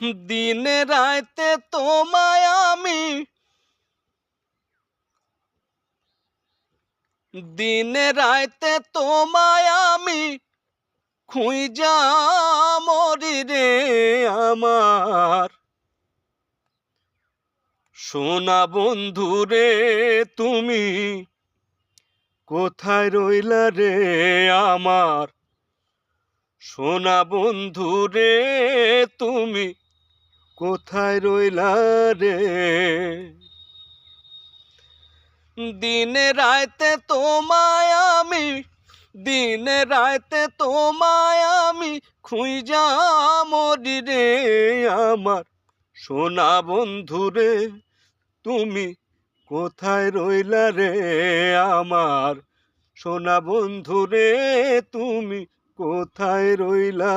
দিনে রাতে তোমায় আমি, দিনে রাতে তোমায় আমি খুঁজা মরি রে আমার সোনা বন্ধু রে। তুমি কোথায় রইলা রে আমার সোনা বন্ধু রে, তুমি কোথায় রইলা রে। দিনে রাতে তোমায় আমি, দিনে রাতে তোমায় আমি খুঁজা মরি রে আমার সোনা বন্ধু রে, তুমি কোথায় রইলা রে আমার সোনা বন্ধু রে, তুমি কোথায় রইলা।